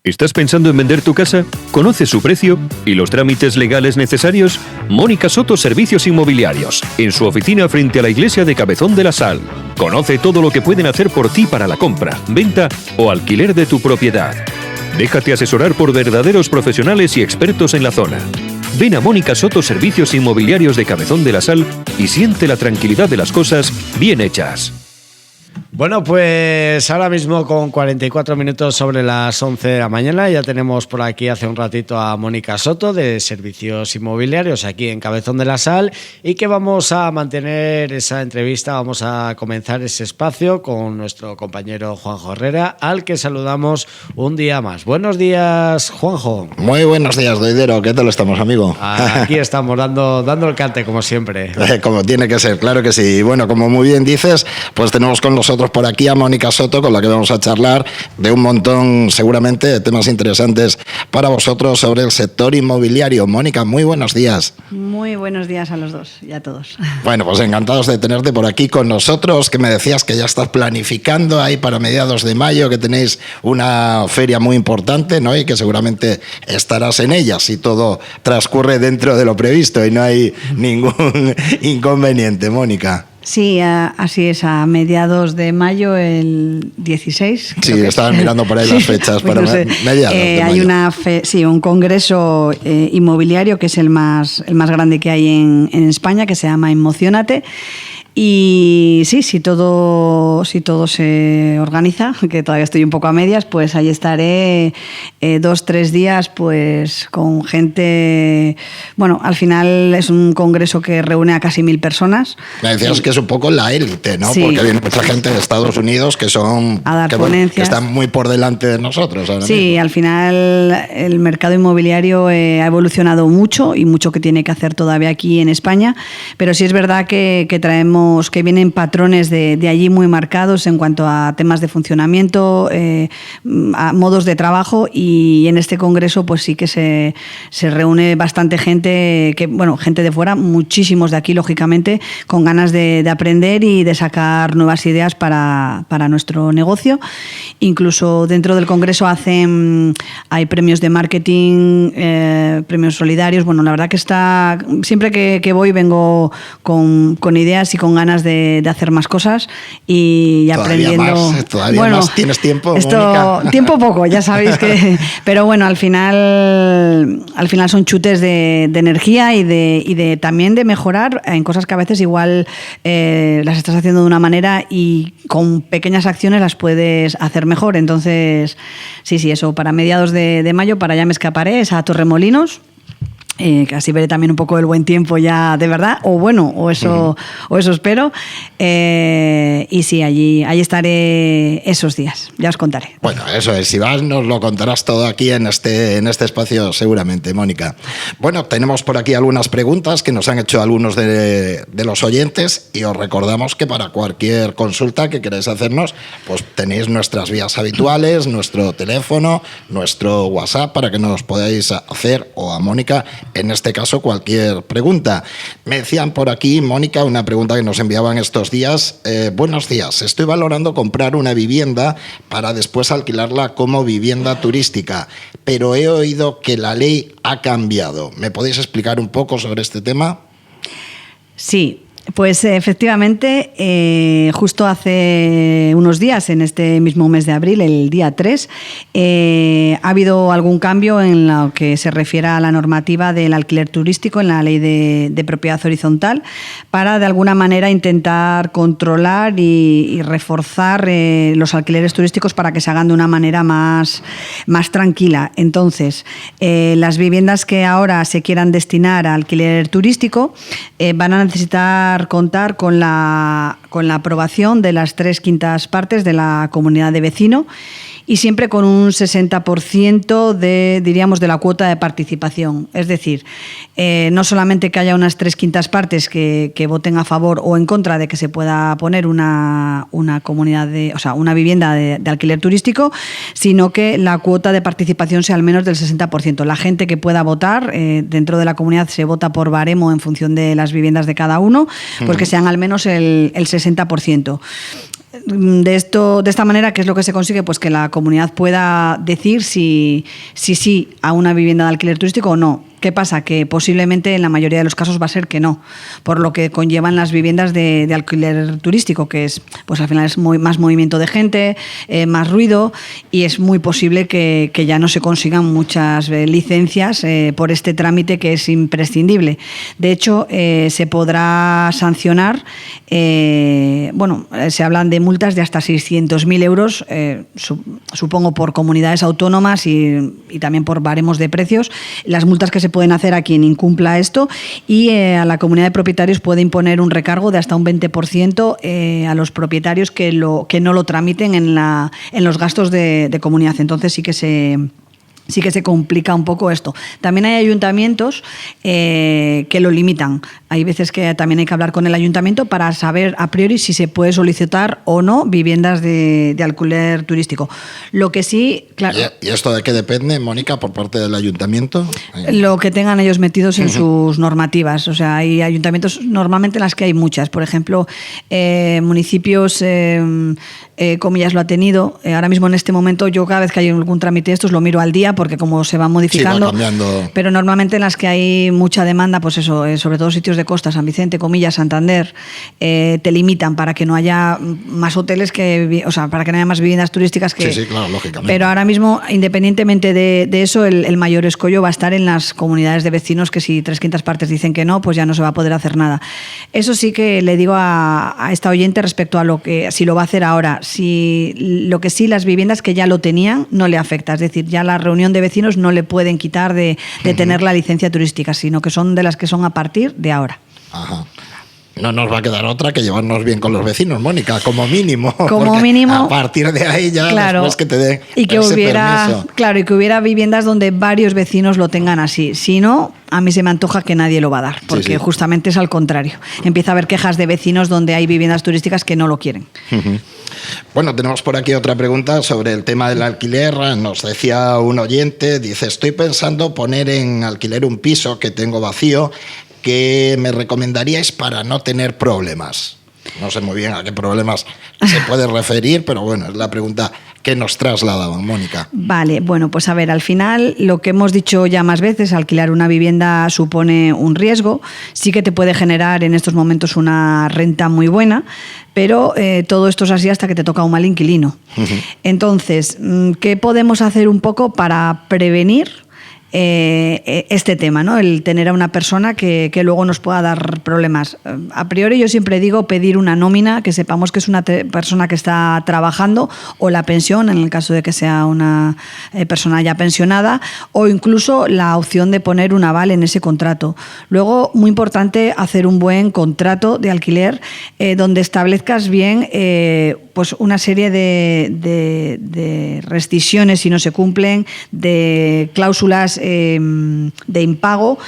¿Estás pensando en vender tu casa? ¿Conoces su precio y los trámites legales necesarios? Mónica Soto Servicios Inmobiliarios, en su oficina frente a la iglesia de Cabezón de la Sal. Conoce todo lo que pueden hacer por ti para la compra, venta o alquiler de tu propiedad. Déjate asesorar por verdaderos profesionales y expertos en la zona. Ven a Mónica Soto Servicios Inmobiliarios de Cabezón de la Sal y siente la tranquilidad de las cosas bien hechas. Bueno, pues ahora mismo con 44 minutos sobre las 11 de la mañana ya tenemos por aquí hace un ratito a Mónica Soto de Servicios Inmobiliarios aquí en Cabezón de la Sal y que vamos a mantener esa entrevista, vamos a comenzar ese espacio con nuestro compañero Juanjo Herrera, al que saludamos un día más. Buenos días, Juanjo. Muy buenos días, Doidero. ¿Qué tal estamos, amigo? Aquí estamos dando el cante como siempre. Como tiene que ser, claro que sí. Y bueno, como muy bien dices, pues tenemos con nosotros por aquí a Mónica Soto, con la que vamos a charlar de un montón, seguramente, de temas interesantes para vosotros sobre el sector inmobiliario. Mónica, muy buenos días. Muy buenos días a los dos y a todos. Bueno, pues encantados de tenerte por aquí con nosotros, que me decías que ya estás planificando ahí para mediados de mayo, que tenéis una feria muy importante, ¿no? Y que seguramente estarás en ella si todo transcurre dentro de lo previsto y no hay ningún inconveniente, Mónica. Sí, así es, a mediados de mayo, el 16. Sí, estaban mirando por ahí las fechas para mediados de mayo. Hay un congreso inmobiliario que es el más grande que hay en España, que se llama Emocionate. Y sí, si todo se organiza, que todavía estoy un poco a medias, pues ahí estaré 2-3 días pues con gente. Bueno, al final es un congreso que reúne a casi 1.000 personas. Me decías que es un poco la élite, ¿no? Sí. Porque viene mucha gente de Estados Unidos que son a dar ponencias. Que están muy por delante de nosotros ahora sí, mismo. Al final el mercado inmobiliario ha evolucionado mucho y mucho que tiene que hacer todavía aquí en España, pero sí es verdad que traemos que vienen patrones de allí muy marcados en cuanto a temas de funcionamiento, a modos de trabajo, y en este congreso pues sí que se reúne bastante gente, gente de fuera, muchísimos de aquí lógicamente, con ganas de aprender y de sacar nuevas ideas para nuestro negocio. Incluso dentro del congreso hay premios de marketing, premios solidarios. Bueno, la verdad que siempre que voy vengo con ideas y con ganas de hacer más cosas y aprendiendo. Todavía más. ¿Tienes tiempo, Mónica? Tiempo poco, ya sabéis que. Pero bueno, al final son chutes de energía y de también de mejorar en cosas que a veces igual las estás haciendo de una manera y con pequeñas acciones las puedes hacer mejor. Entonces, sí, eso para mediados de mayo, para allá me escaparé, es a Torremolinos. Que así veré también un poco el buen tiempo ya de verdad, o eso espero. Y sí, allí estaré esos días, ya os contaré. Bueno, eso es, si vas nos lo contarás todo aquí en este espacio seguramente, Mónica. Bueno, tenemos por aquí algunas preguntas que nos han hecho algunos de los oyentes y os recordamos que para cualquier consulta que queráis hacernos, pues tenéis nuestras vías habituales, nuestro teléfono, nuestro WhatsApp para que nos podáis hacer, o a Mónica, en este caso, cualquier pregunta. Me decían por aquí, Mónica, una pregunta que nos enviaban estos días. Buenos días, estoy valorando comprar una vivienda para después alquilarla como vivienda turística, pero he oído que la ley ha cambiado. ¿Me podéis explicar un poco sobre este tema? Sí. Pues efectivamente, justo hace unos días, en este mismo mes de abril, el día 3, ha habido algún cambio en lo que se refiere a la normativa del alquiler turístico en la ley de propiedad horizontal, para de alguna manera intentar controlar y reforzar los alquileres turísticos para que se hagan de una manera más tranquila. Entonces, las viviendas que ahora se quieran destinar a alquiler turístico van a necesitar contar con la aprobación de las 3/5 partes de la comunidad de vecino y siempre con un 60% de la cuota de participación. Es decir, no solamente que haya unas 3/5 partes que voten a favor o en contra de que se pueda poner una vivienda de alquiler turístico, sino que la cuota de participación sea al menos del 60%. La gente que pueda votar, dentro de la comunidad se vota por baremo en función de las viviendas de cada uno, pues que sean al menos el 60%. de esta manera, ¿qué es lo que se consigue? Pues que la comunidad pueda decir si sí a una vivienda de alquiler turístico o no. ¿Qué pasa? Que posiblemente en la mayoría de los casos va a ser que no, por lo que conllevan las viviendas de alquiler turístico, que es, pues al final es más movimiento de gente, más ruido, y es muy posible que ya no se consigan muchas licencias por este trámite que es imprescindible. De hecho, se podrá sancionar, se hablan de multas de hasta 600.000 euros, supongo por comunidades autónomas y también por baremos de precios. Las multas que se pueden hacer a quien incumpla esto, y a la comunidad de propietarios puede imponer un recargo de hasta un 20% a los propietarios que no lo tramiten en los gastos de comunidad. Entonces sí que se complica un poco esto. También hay ayuntamientos que lo limitan. Hay veces que también hay que hablar con el ayuntamiento para saber a priori si se puede solicitar o no viviendas de alquiler turístico. Lo que sí, claro... ¿Y esto de qué depende, Mónica, por parte del ayuntamiento? Lo que tengan ellos metidos en sus normativas. O sea, hay ayuntamientos normalmente en las que hay muchas. Por ejemplo, municipios... Comillas lo ha tenido. Ahora mismo en este momento yo cada vez que hay algún trámite de estos lo miro al día porque como se va modificando, sí, va cambiando. Pero normalmente en las que hay mucha demanda, pues eso, sobre todo sitios de costa, San Vicente, Comillas, Santander, te limitan para que no haya más hoteles para que no haya más viviendas turísticas que... Sí, claro, lógicamente. Pero ahora mismo, independientemente de eso, el mayor escollo va a estar en las comunidades de vecinos, que si 3/5 partes dicen que no, pues ya no se va a poder hacer nada. Eso sí que le digo a esta oyente respecto a lo que si lo va a hacer ahora. Las viviendas que ya lo tenían no le afecta, es decir, ya la reunión de vecinos no le pueden quitar de tener la licencia turística, sino que son de las que son a partir de ahora. Ajá. No nos va a quedar otra que llevarnos bien con los vecinos, Mónica, como mínimo. Como mínimo. A partir de ahí ya, claro, después que te den y que ese hubiera permiso. Claro, y que hubiera viviendas donde varios vecinos lo tengan así. Si no, a mí se me antoja que nadie lo va a dar, porque justamente es al contrario. Empieza a haber quejas de vecinos donde hay viviendas turísticas que no lo quieren. Uh-huh. Bueno, tenemos por aquí otra pregunta sobre el tema del alquiler. Nos decía un oyente, dice, estoy pensando poner en alquiler un piso que tengo vacío. ¿Qué me recomendaríais para no tener problemas? No sé muy bien a qué problemas se puede referir, pero bueno, es la pregunta que nos trasladaban, Mónica. Vale, bueno, pues a ver, al final lo que hemos dicho ya más veces, alquilar una vivienda supone un riesgo, sí que te puede generar en estos momentos una renta muy buena, pero todo esto es así hasta que te toca un mal inquilino. Uh-huh. Entonces, ¿qué podemos hacer un poco para prevenir este tema, ¿no? El tener a una persona que luego nos pueda dar problemas? A priori yo siempre digo pedir una nómina, que sepamos que es una persona que está trabajando, o la pensión en el caso de que sea una persona ya pensionada, o incluso la opción de poner un aval en ese contrato. Luego, muy importante, hacer un buen contrato de alquiler donde establezcas bien pues una serie de rescisiones si no se cumplen, de cláusulas de impago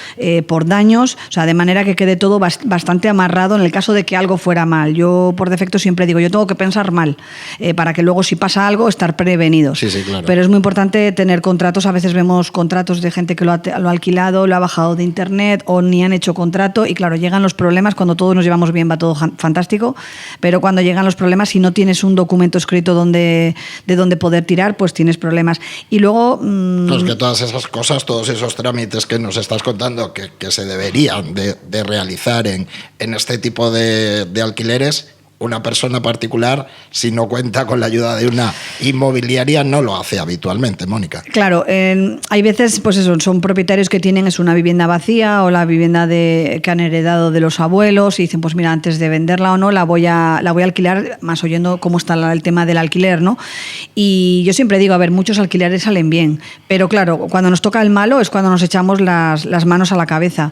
por daños, o sea, de manera que quede todo bastante amarrado en el caso de que algo fuera mal. Yo por defecto siempre digo, yo tengo que pensar mal para que luego si pasa algo estar prevenidos. Sí, claro. Pero es muy importante tener contratos. A veces vemos contratos de gente que lo ha alquilado, lo ha bajado de internet o ni han hecho contrato, y claro, llegan los problemas. Cuando todos nos llevamos bien va todo fantástico, pero cuando llegan los problemas, si no tienes un documento escrito de dónde poder tirar, pues tienes problemas. Y luego... Pues que todas esas cosas, todos esos trámites que nos estás contando que se deberían de realizar en este tipo de alquileres, una persona particular, si no cuenta con la ayuda de una inmobiliaria, no lo hace habitualmente, Mónica. Claro, hay veces, pues eso, son propietarios que tienen una vivienda vacía o la vivienda que han heredado de los abuelos y dicen, pues mira, antes de venderla o no, la voy a alquilar, más oyendo cómo está el tema del alquiler, ¿no? Y yo siempre digo, a ver, muchos alquileres salen bien, pero claro, cuando nos toca el malo es cuando nos echamos las manos a la cabeza.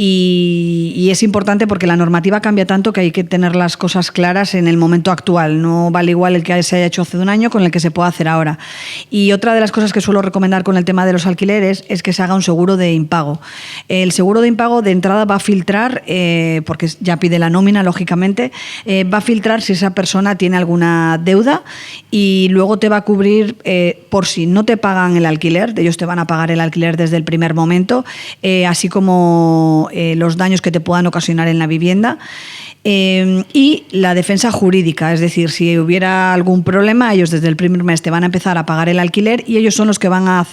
Y es importante porque la normativa cambia tanto que hay que tener las cosas claras en el momento actual. No vale igual el que se haya hecho hace un año con el que se pueda hacer ahora. Y otra de las cosas que suelo recomendar con el tema de los alquileres es que se haga un seguro de impago. El seguro de impago de entrada va a filtrar, porque ya pide la nómina, lógicamente, va a filtrar si esa persona tiene alguna deuda, y luego te va a cubrir por si no te pagan el alquiler. Ellos te van a pagar el alquiler desde el primer momento, así como los daños que te puedan ocasionar en la vivienda. Y la defensa jurídica, es decir, si hubiera algún problema, ellos desde el primer mes te van a empezar a pagar el alquiler y ellos son los que van a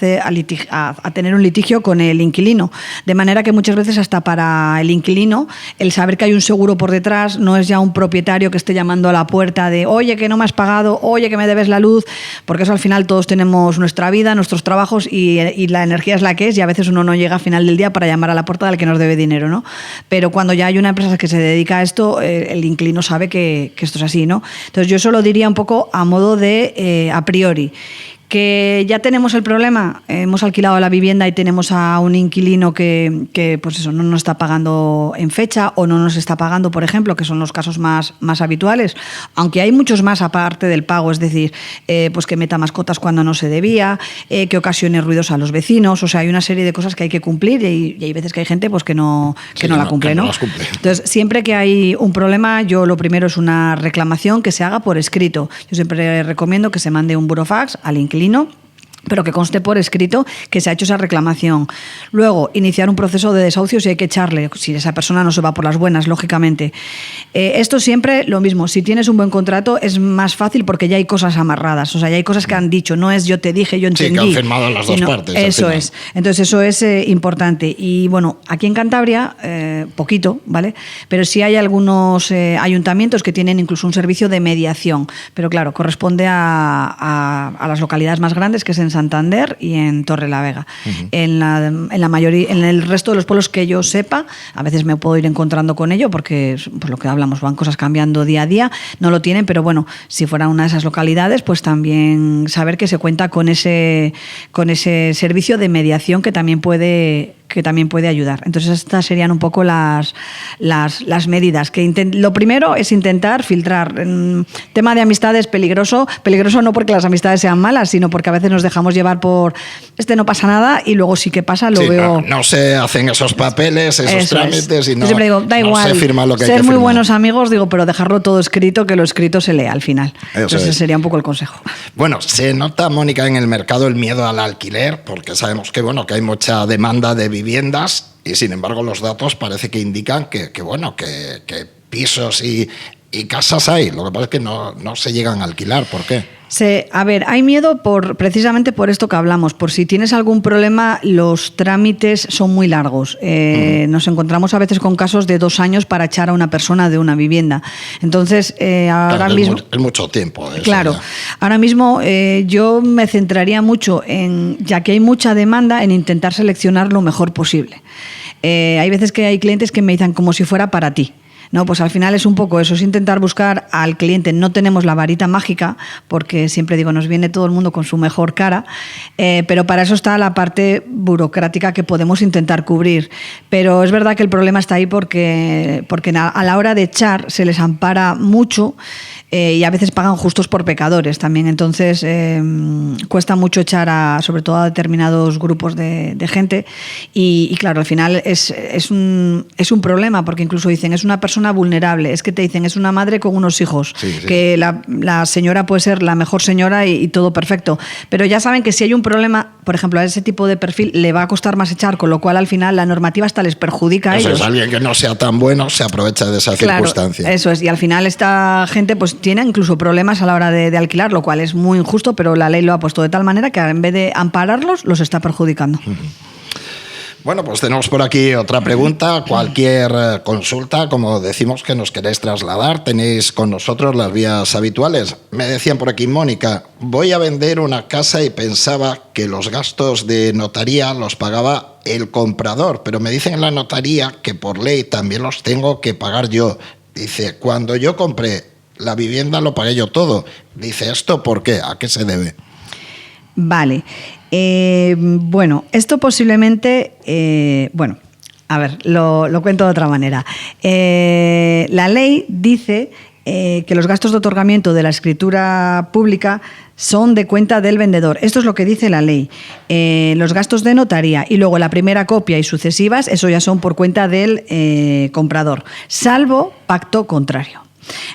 tener un litigio con el inquilino. De manera que muchas veces hasta para el inquilino el saber que hay un seguro por detrás no es ya un propietario que esté llamando a la puerta de oye que no me has pagado, oye que me debes la luz, porque eso al final todos tenemos nuestra vida, nuestros trabajos y la energía es la que es y a veces uno no llega a final del día para llamar a la puerta del que nos debe dinero, ¿no? Pero cuando ya hay una empresa que se dedica a esto, el inquilino sabe que esto es así, ¿no? Entonces yo eso lo diría un poco a modo de a priori. Que ya tenemos el problema, hemos alquilado la vivienda y tenemos a un inquilino que pues eso, no nos está pagando en fecha o no nos está pagando, por ejemplo, que son los casos más habituales, aunque hay muchos más aparte del pago, es decir, pues que meta mascotas cuando no se debía, que ocasione ruidos a los vecinos, o sea, hay una serie de cosas que hay que cumplir y hay veces que hay gente pues que no la cumple, ¿no? Entonces, siempre que hay un problema, yo lo primero es una reclamación que se haga por escrito. Yo siempre recomiendo que se mande un burofax al inquilino, pero que conste por escrito que se ha hecho esa reclamación. Luego, iniciar un proceso de desahucio si hay que echarle, si esa persona no se va por las buenas, lógicamente. Esto siempre lo mismo, si tienes un buen contrato es más fácil porque ya hay cosas amarradas, o sea, ya hay cosas que han dicho, no es yo te dije, yo entendí. Sí, que han firmado las dos partes. Eso es. Entonces eso es importante. Y bueno, aquí en Cantabria, poquito, ¿vale? Pero sí hay algunos ayuntamientos que tienen incluso un servicio de mediación, pero claro, corresponde a las localidades más grandes, que es en Santander y en Torrelavega. Uh-huh. En la mayoría, en el resto de los pueblos que yo sepa, a veces me puedo ir encontrando con ello porque, por lo que hablamos, van cosas cambiando día a día, no lo tienen, pero bueno, si fuera una de esas localidades, pues también saber que se cuenta con ese servicio de mediación que también puede ayudar. Entonces estas serían un poco las medidas. Lo primero es intentar filtrar. Tema de amistades peligroso no porque las amistades sean malas, sino porque a veces nos dejamos llevar por no pasa nada y luego sí que pasa, lo veo. No se hacen esos papeles, esos trámites y no, siempre digo, da igual, no se firma lo que hay que ser muy firmar. buenos amigos, pero dejarlo todo escrito, que lo escrito se lea al final. Ese sería un poco el consejo. Bueno, se nota, Mónica, en el mercado el miedo al alquiler, porque sabemos que hay mucha demanda de viviendas y sin embargo los datos parece que indican que pisos y casas hay. Lo que pasa es que no se llegan a alquilar. ¿Por qué? Hay miedo precisamente por esto que hablamos, por si tienes algún problema, los trámites son muy largos. Nos encontramos a veces con casos de 2 años para echar a una persona de una vivienda. Entonces, ahora mismo... Es mucho tiempo. Claro. Ahora mismo yo me centraría mucho ya que hay mucha demanda, en intentar seleccionar lo mejor posible. Hay veces que hay clientes que me dicen como si fuera para ti. No, pues al final es un poco eso, es intentar buscar al cliente. No tenemos la varita mágica, porque siempre digo, nos viene todo el mundo con su mejor cara, pero para eso está la parte burocrática que podemos intentar cubrir. Pero es verdad que el problema está ahí porque a la hora de echar se les ampara mucho y a veces pagan justos por pecadores también. Entonces cuesta mucho echar sobre todo a determinados grupos de gente y claro, al final es un problema, porque incluso dicen, es una persona vulnerable, es que te dicen, es una madre con unos hijos, que la señora puede ser la mejor señora y todo perfecto, pero ya saben que si hay un problema, por ejemplo, a ese tipo de perfil le va a costar más echar, con lo cual al final la normativa hasta les perjudica a ellos. Es alguien que no sea tan bueno, se aprovecha de esa circunstancia. Eso es, y al final esta gente pues tiene incluso problemas a la hora de alquilar, lo cual es muy injusto, pero la ley lo ha puesto de tal manera que en vez de ampararlos, los está perjudicando. Bueno, pues tenemos por aquí otra pregunta. Cualquier consulta, como decimos, que nos queréis trasladar, tenéis con nosotros las vías habituales. Me decían por aquí, Mónica, voy a vender una casa y pensaba que los gastos de notaría los pagaba el comprador, pero me dicen en la notaría que por ley también los tengo que pagar yo. Dice, cuando yo compré la vivienda lo pagué yo todo. Dice, ¿esto por qué? ¿A qué se debe? Vale. Bueno, esto posiblemente, a ver, lo cuento de otra manera. La ley dice que los gastos de otorgamiento de la escritura pública son de cuenta del vendedor. Esto es lo que dice la ley. Los gastos de notaría y luego la primera copia y sucesivas, eso ya son por cuenta del comprador, salvo pacto contrario.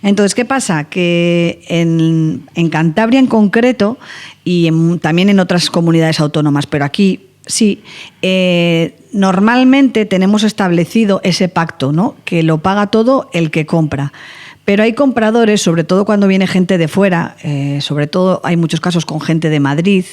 Entonces, ¿qué pasa? Que en Cantabria en concreto y también en otras comunidades autónomas, pero aquí sí, normalmente tenemos establecido ese pacto, ¿no? Que lo paga todo el que compra. Pero hay compradores, sobre todo cuando viene gente de fuera, sobre todo hay muchos casos con gente de Madrid,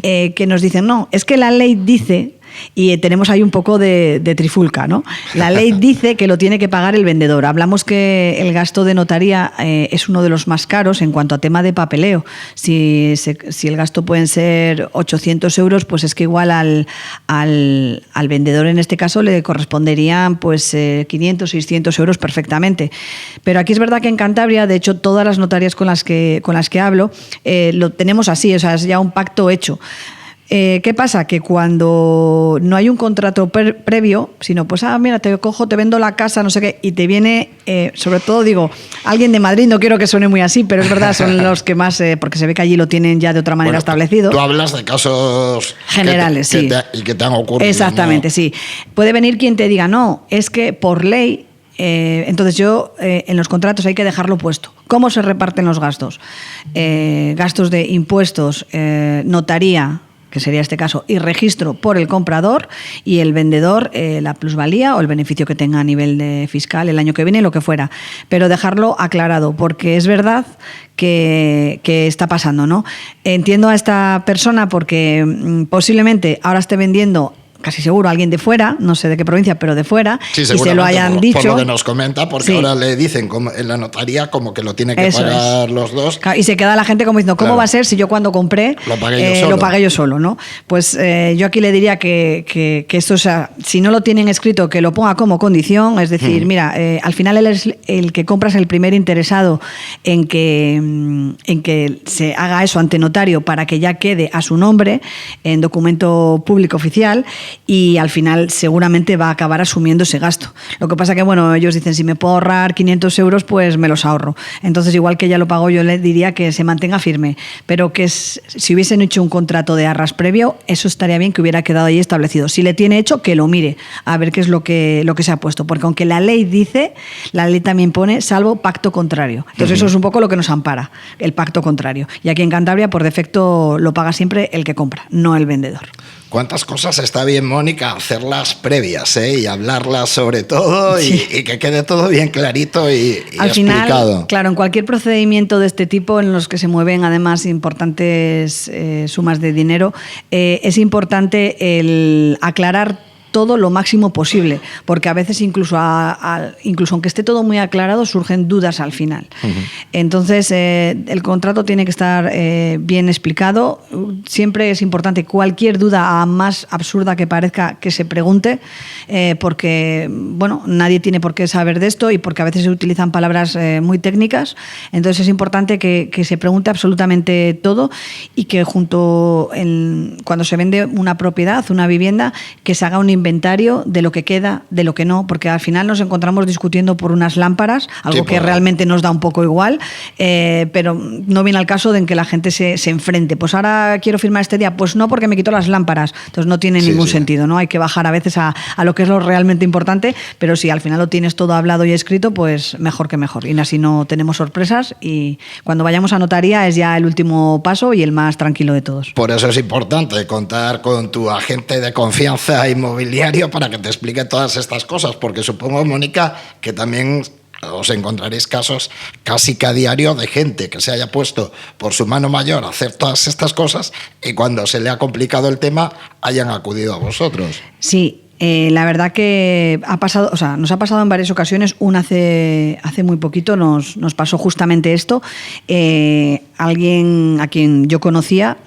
que nos dicen, no, es que la ley dice... Y tenemos ahí un poco de trifulca, ¿no? La ley dice que lo tiene que pagar el vendedor. Hablamos que el gasto de notaría es uno de los más caros en cuanto a tema de papeleo. Si el gasto pueden ser 800 euros, pues es que igual al vendedor en este caso le corresponderían pues 500, 600 euros perfectamente. Pero aquí es verdad que en Cantabria, de hecho, todas las notarias con las que hablo, lo tenemos así, o sea, es ya un pacto hecho. ¿Qué pasa? Que cuando no hay un contrato previo, sino pues, mira, te cojo, te vendo la casa, no sé qué, y te viene, sobre todo digo, alguien de Madrid, no quiero que suene muy así, pero es verdad, son los que más, porque se ve que allí lo tienen ya de otra manera establecido. Tú hablas de casos generales, sí. Y que te han ocurrido. Exactamente, ¿no? Sí. Puede venir quien te diga, no, es que por ley... entonces yo en los contratos hay que dejarlo puesto. ¿Cómo se reparten los gastos? Gastos de impuestos, notaría, que sería este caso, y registro por el comprador, y el vendedor la plusvalía o el beneficio que tenga a nivel de fiscal el año que viene, lo que fuera. Pero dejarlo aclarado, porque es verdad que está pasando, ¿no? Entiendo a esta persona porque posiblemente ahora esté vendiendo, casi seguro, alguien de fuera, no sé de qué provincia, pero de fuera, sí, y se lo hayan dicho. Por lo que nos comenta, porque sí. Ahora le dicen como en la notaría como que lo tiene que pagar los dos. Y se queda la gente como diciendo, ¿cómo va a ser si yo cuando compré lo pagué yo solo? ¿No? Pues yo aquí le diría que esto, o sea, si no lo tienen escrito, que lo ponga como condición, es decir, mira, al final él es el que compra, es el primer interesado en que se haga eso ante notario para que ya quede a su nombre en documento público oficial, y al final seguramente va a acabar asumiendo ese gasto. Lo que pasa que, bueno, ellos dicen, si me puedo ahorrar 500 euros, pues me los ahorro. Entonces, igual que ya lo pago, yo le diría que se mantenga firme, pero que si hubiesen hecho un contrato de arras previo, eso estaría bien que hubiera quedado ahí establecido. Si le tiene hecho, que lo mire, a ver qué es lo que se ha puesto, porque aunque la ley dice, la ley también pone salvo pacto contrario. Entonces, eso es un poco lo que nos ampara, el pacto contrario. Y aquí en Cantabria, por defecto, lo paga siempre el que compra, no el vendedor. ¿Cuántas cosas está bien, Mónica, hacerlas previas, y hablarlas sobre todo, sí, y que quede todo bien clarito y al explicado? Final, claro, en cualquier procedimiento de este tipo en los que se mueven además importantes sumas de dinero, es importante el aclarar todo lo máximo posible, porque a veces incluso aunque esté todo muy aclarado, surgen dudas al final. Entonces, el contrato tiene que estar bien explicado. Siempre es importante cualquier duda, a más absurda que parezca, que se pregunte, porque, bueno, nadie tiene por qué saber de esto y porque a veces se utilizan palabras muy técnicas. Entonces, es importante que se pregunte absolutamente todo y que cuando se vende una propiedad, una vivienda, que se haga un inventario de lo que queda, de lo que no, porque al final nos encontramos discutiendo por unas lámparas, algo que realmente nos da un poco igual, pero no viene al caso de en que la gente se enfrente. Pues ahora quiero firmar este día, pues no, porque me quito las lámparas. Entonces no tiene ningún sentido, ¿no? Hay que bajar a veces a lo que es lo realmente importante, pero si al final lo tienes todo hablado y escrito, pues mejor que mejor. Y así no tenemos sorpresas, y cuando vayamos a notaría es ya el último paso y el más tranquilo de todos. Por eso es importante contar con tu agente de confianza inmobiliario para que te explique todas estas cosas, porque supongo, Mónica, que también os encontraréis casos casi que a diario de gente que se haya puesto por su mano mayor a hacer todas estas cosas y cuando se le ha complicado el tema hayan acudido a vosotros. Sí. La verdad que nos ha pasado en varias ocasiones. Hace muy poquito nos pasó justamente esto. Alguien a quien yo conocía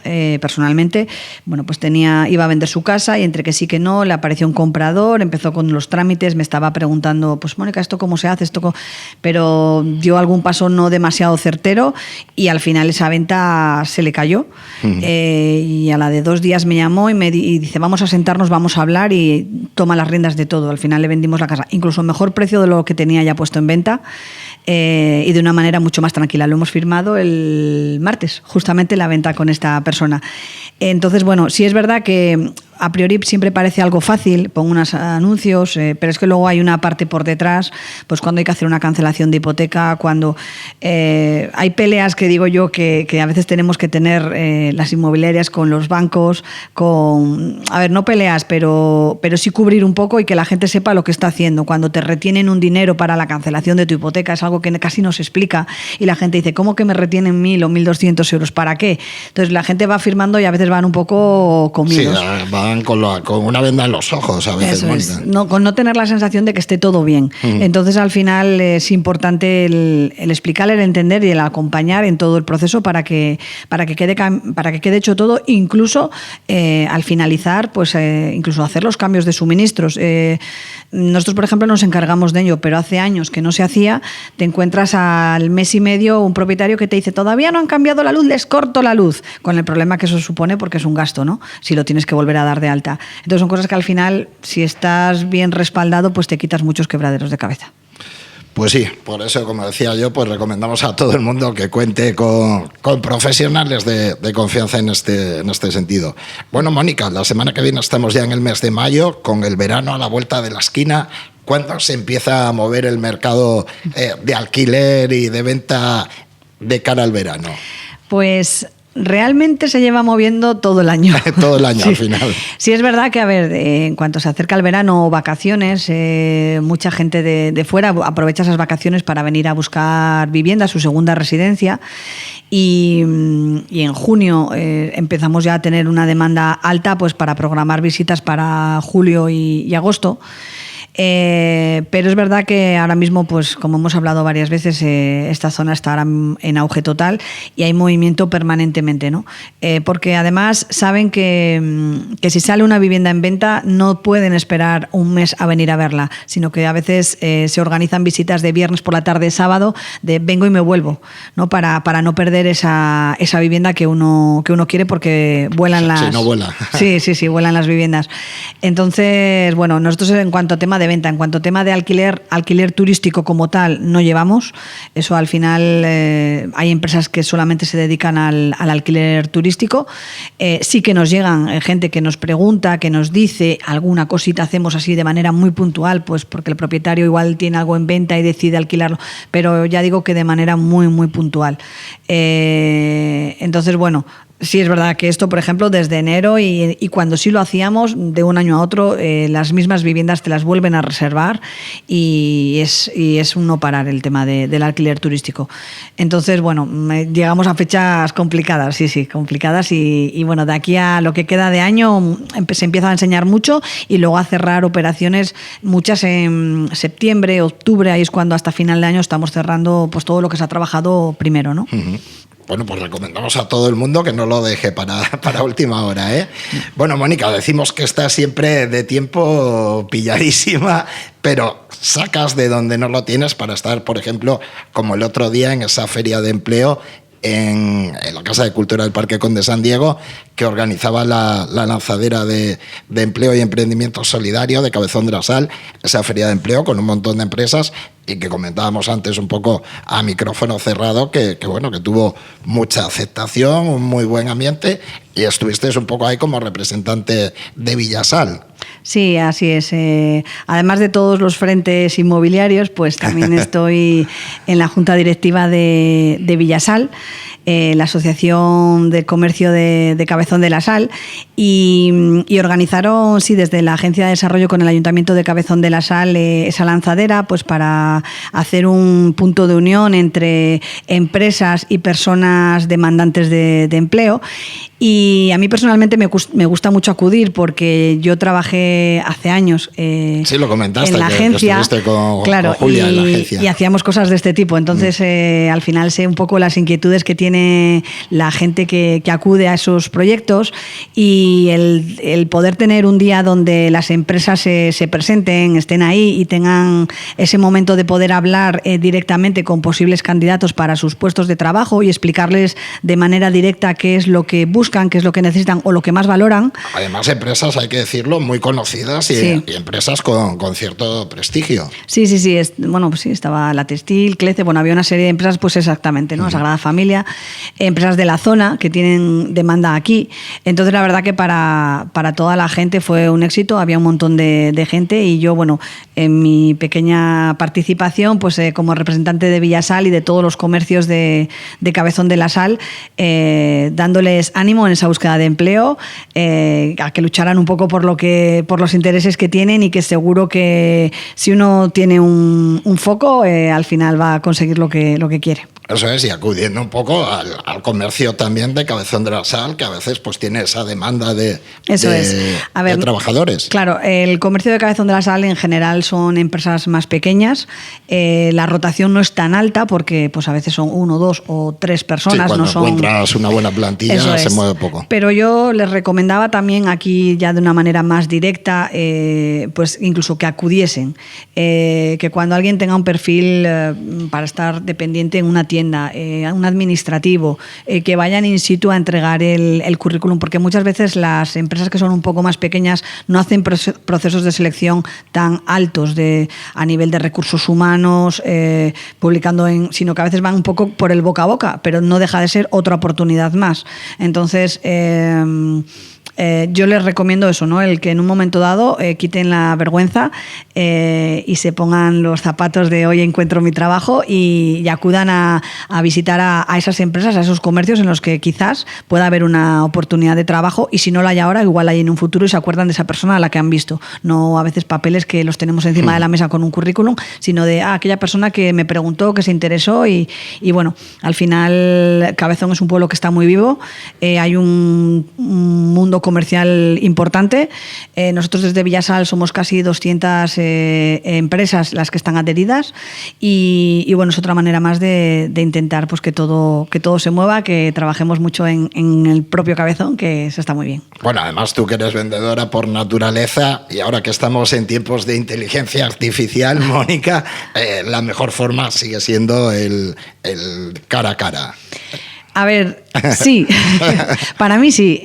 personalmente, bueno, pues iba a vender su casa y entre que sí que no, le apareció un comprador, empezó con los trámites, me estaba preguntando, pues Mónica, ¿esto cómo se hace? Pero dio algún paso no demasiado certero y al final esa venta se le cayó. Y a la de 2 días me llamó y dice, vamos a sentarnos, vamos a hablar, y toma las riendas de todo. Al final le vendimos la casa, incluso mejor precio de lo que tenía ya puesto en venta, y de una manera mucho más tranquila. Lo hemos firmado el martes, justamente la venta con esta persona. Entonces, bueno, sí es verdad que a priori siempre parece algo fácil, pongo unos anuncios, pero es que luego hay una parte por detrás, pues cuando hay que hacer una cancelación de hipoteca, cuando hay peleas que digo yo que a veces tenemos que tener las inmobiliarias con los bancos, no peleas, pero sí cubrir un poco y que la gente sepa lo que está haciendo. Cuando te retienen un dinero para la cancelación de tu hipoteca es algo que casi no se explica y la gente dice, ¿cómo que me retienen 1.000 o 1.200 euros? ¿Para qué? Entonces la gente va firmando y a veces van un poco con miedos. Sí, van con una venda en los ojos a veces. Eso es, con no tener la sensación de que esté todo bien. Entonces al final es importante el explicar, el entender y el acompañar en todo el proceso para que quede hecho todo, incluso al finalizar, pues incluso hacer los cambios de suministros. Nosotros, por ejemplo, nos encargamos de ello, pero hace años que no se hacía. Te encuentras al mes y medio un propietario que te dice, todavía no han cambiado la luz, les corto la luz, con el problema que eso supone porque es un gasto, ¿no? Si lo tienes que volver a dar de alta. Entonces son cosas que al final, si estás bien respaldado, pues te quitas muchos quebraderos de cabeza. Pues sí, por eso, como decía yo, pues recomendamos a todo el mundo que cuente con profesionales de confianza en este sentido. Bueno, Mónica, la semana que viene estamos ya en el mes de mayo, con el verano a la vuelta de la esquina. ¿Cuándo se empieza a mover el mercado de alquiler y de venta de cara al verano? Pues realmente se lleva moviendo todo el año. Todo el año, sí. Al final. Sí, es verdad que, en cuanto se acerca el verano o vacaciones, mucha gente de fuera aprovecha esas vacaciones para venir a buscar vivienda, su segunda residencia. Y en junio empezamos ya a tener una demanda alta, pues para programar visitas para julio y agosto. Pero es verdad que ahora mismo, pues como hemos hablado varias veces, esta zona está ahora en auge total y hay movimiento permanentemente, ¿no? Porque además saben que si sale una vivienda en venta no pueden esperar un mes a venir a verla, sino que a veces se organizan visitas de viernes por la tarde, sábado, de vengo y me vuelvo, ¿no? Para no perder esa vivienda que uno quiere, porque vuelan las... Sí, no vuela. Sí, vuelan las viviendas. Entonces, bueno, nosotros en cuanto a tema de venta, en cuanto a tema de alquiler turístico como tal, no llevamos. Eso al final hay empresas que solamente se dedican al alquiler turístico. Sí que nos llegan gente que nos pregunta, que nos dice alguna cosita, hacemos así de manera muy puntual, pues porque el propietario igual tiene algo en venta y decide alquilarlo, pero ya digo que de manera muy, muy puntual. Entonces, bueno, sí es verdad que esto, por ejemplo, desde enero y cuando sí lo hacíamos, de un año a otro, las mismas viviendas te las vuelven a reservar y es un no parar el tema del alquiler turístico. Entonces, bueno, llegamos a fechas complicadas, sí, complicadas y bueno, de aquí a lo que queda de año se empieza a enseñar mucho y luego a cerrar operaciones, muchas en septiembre, octubre, ahí es cuando hasta final de año estamos cerrando pues todo lo que se ha trabajado primero, ¿no? Uh-huh. Bueno, pues recomendamos a todo el mundo que no lo deje para última hora, ¿eh? Bueno, Mónica, decimos que está siempre de tiempo pilladísima, pero sacas de donde no lo tienes para estar, por ejemplo, como el otro día en esa feria de empleo en la Casa de Cultura del Parque Conde San Diego, que organizaba la lanzadera de empleo y emprendimiento solidario de Cabezón de la Sal, esa feria de empleo con un montón de empresas y que comentábamos antes un poco a micrófono cerrado, que bueno, que tuvo mucha aceptación, un muy buen ambiente y estuviste un poco ahí como representante de Villasal. Sí, así es. Además de todos los frentes inmobiliarios, pues también estoy en la junta directiva de Villasal, la Asociación de Comercio de Cabezón de la Sal, y organizaron, sí, desde la Agencia de Desarrollo con el Ayuntamiento de Cabezón de la Sal, esa lanzadera, pues para hacer un punto de unión entre empresas y personas demandantes de empleo. Y a mí personalmente me gusta mucho acudir porque yo trabajé hace años sí, lo comentaste, en la agencia, que estuviste con Julia en la agencia. Y hacíamos cosas de este tipo. Entonces, al final sé un poco las inquietudes que tiene la gente que acude a esos proyectos y el poder tener un día donde las empresas se presenten, estén ahí y tengan ese momento de poder hablar directamente con posibles candidatos para sus puestos de trabajo y explicarles de manera directa qué es lo que buscan, qué es lo que necesitan o lo que más valoran. Además, empresas, hay que decirlo, muy conocidas conocidas y, Sí. y empresas con cierto prestigio. Sí. Bueno, pues sí, estaba la Textil, Clece, bueno, había una serie de empresas, pues exactamente, ¿no? Sagrada Familia, empresas de la zona que tienen demanda aquí. Entonces, la verdad que para toda la gente fue un éxito, había un montón de gente y yo, bueno, en mi pequeña participación, pues como representante de Villasal y de todos los comercios de Cabezón de la Sal, dándoles ánimo en esa búsqueda de empleo, a que lucharan un poco por los intereses que tienen y que seguro que si uno tiene un foco, al final va a conseguir lo que quiere. Eso es, y acudiendo un poco al comercio también de Cabezón de la Sal, que a veces pues tiene esa demanda de trabajadores. Claro, el comercio de Cabezón de la Sal en general son empresas más pequeñas. La rotación no es tan alta porque pues a veces son 1, 2 o 3 personas. Sí, cuando no son... encuentras una buena plantilla se mueve poco. Pero yo les recomendaba también aquí ya de una manera más directa, pues incluso que acudiesen, que cuando alguien tenga un perfil para estar dependiente en una tienda, un administrativo, que vayan in situ a entregar el currículum, porque muchas veces las empresas que son un poco más pequeñas no hacen procesos de selección tan altos a nivel de recursos humanos, publicando sino que a veces van un poco por el boca a boca, pero no deja de ser otra oportunidad más. Entonces, yo les recomiendo eso, ¿no? El que en un momento dado quiten la vergüenza y se pongan los zapatos de hoy encuentro mi trabajo y acudan a visitar a esas empresas, a esos comercios en los que quizás pueda haber una oportunidad de trabajo, y si no la hay ahora, igual hay en un futuro y se acuerdan de esa persona a la que han visto. No a veces papeles que los tenemos encima de la mesa con un currículum, sino de aquella persona que me preguntó, que se interesó y bueno, al final Cabezón es un pueblo que está muy vivo, hay un mundo comercial importante. Nosotros desde Villasal somos casi 200 empresas las que están adheridas y bueno, es otra manera más de intentar pues que todo se mueva, que trabajemos mucho en el propio Cabezón, que eso está muy bien. Bueno, además tú que eres vendedora por naturaleza y ahora que estamos en tiempos de inteligencia artificial, Mónica, la mejor forma sigue siendo el cara a cara. A ver, sí, para mí sí.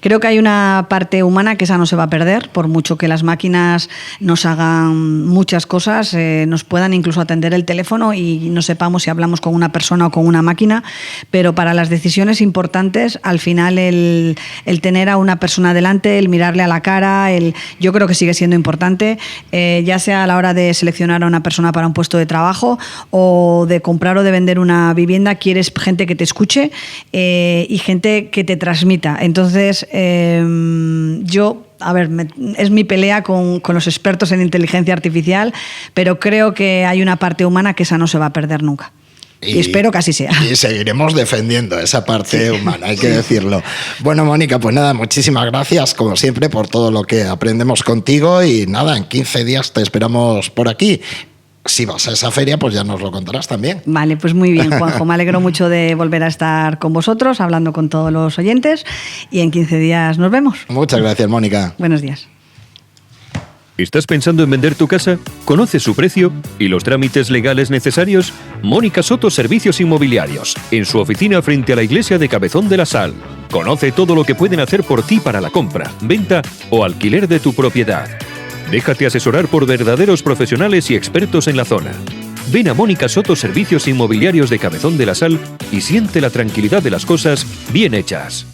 Creo que hay una parte humana que esa no se va a perder, por mucho que las máquinas nos hagan muchas cosas, nos puedan incluso atender el teléfono y no sepamos si hablamos con una persona o con una máquina, pero para las decisiones importantes, al final el tener a una persona delante, el mirarle a la cara, yo creo que sigue siendo importante, ya sea a la hora de seleccionar a una persona para un puesto de trabajo o de comprar o de vender una vivienda, quieres gente que te escuche y gente que te transmita. Entonces, yo... A ver, es mi pelea con los expertos en inteligencia artificial, pero creo que hay una parte humana que esa no se va a perder nunca. Y espero que así sea. Y seguiremos defendiendo esa parte humana, hay que decirlo. Bueno, Mónica, pues nada, muchísimas gracias, como siempre, por todo lo que aprendemos contigo. Y nada, en 15 días te esperamos por aquí. Si vas a esa feria, pues ya nos lo contarás también. Vale, pues muy bien, Juanjo. Me alegro mucho de volver a estar con vosotros, hablando con todos los oyentes. Y en 15 días nos vemos. Muchas gracias, Mónica. Buenos días. ¿Estás pensando en vender tu casa? ¿Conoces su precio y los trámites legales necesarios? Mónica Soto Servicios Inmobiliarios, en su oficina frente a la iglesia de Cabezón de la Sal. Conoce todo lo que pueden hacer por ti para la compra, venta o alquiler de tu propiedad. Déjate asesorar por verdaderos profesionales y expertos en la zona. Ven a Mónica Soto Servicios Inmobiliarios de Cabezón de la Sal y siente la tranquilidad de las cosas bien hechas.